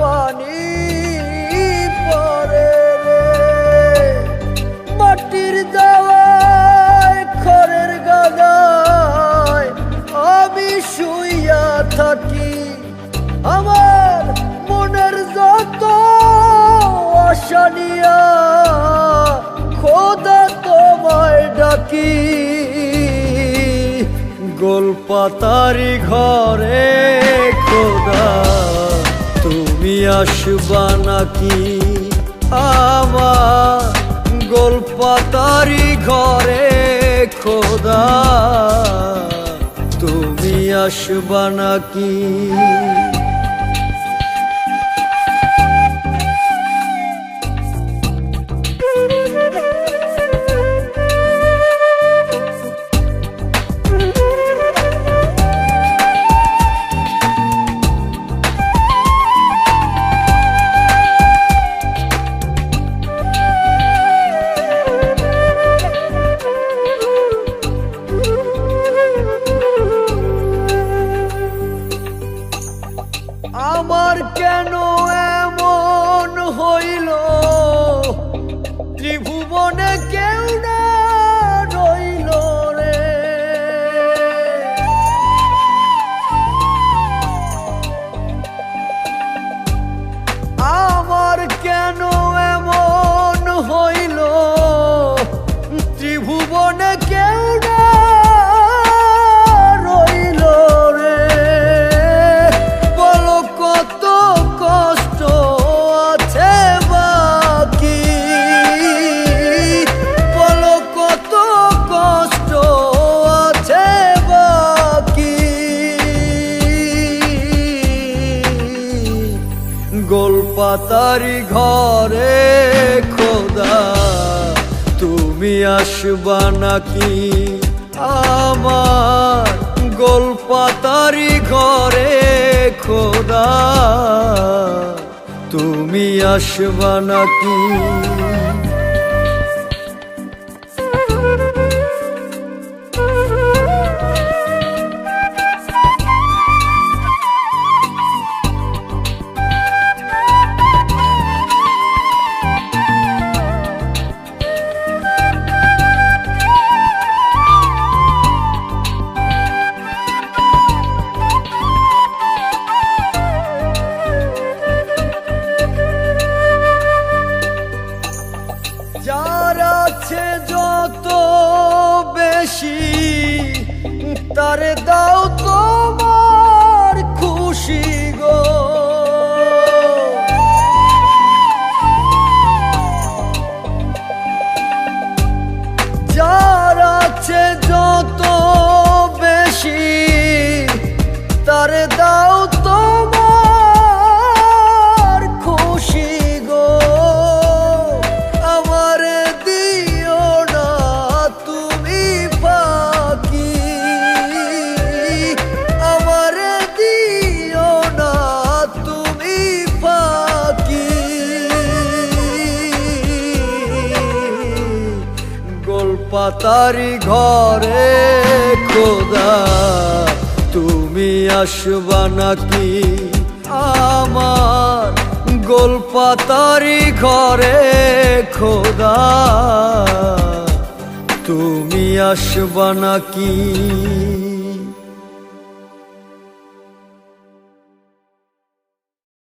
পানি পড়ে রে। মাটির দেওয়ায় খড়ের গাদায় আমি শুইয়া থাকি। আমার মনের যত আশা নিয়া খোদা তোমায় ডাকি। গোলপাতারি ঘরে খোদা তুমি আসবা নাকি? আমার গোলপাতারি ঘরে খোদা তুমি আসবা নাকি? আমার কেন এমন হইল, ত্রিভুবনে কেউ না রইল রে। আমার কেন এমন হইল, ত্রিভুবনে কেউ না গোলপাতারি ঘরে খোদা তুমি আসবা নাকি? আমার গোলপাতারি ঘরে খোদা তুমি আসবা নাকি? যার আছে যত বেশি তারে দাও তোমার খুশি গো। যার আছে যত বেশি তারে দাও তোমার খুশি গো। গোলপাতারি ঘরে খোদা তুমি আসবা নাকি? আমার গোলপাতারি ঘরে খোদা তুমি আসবা নাকি?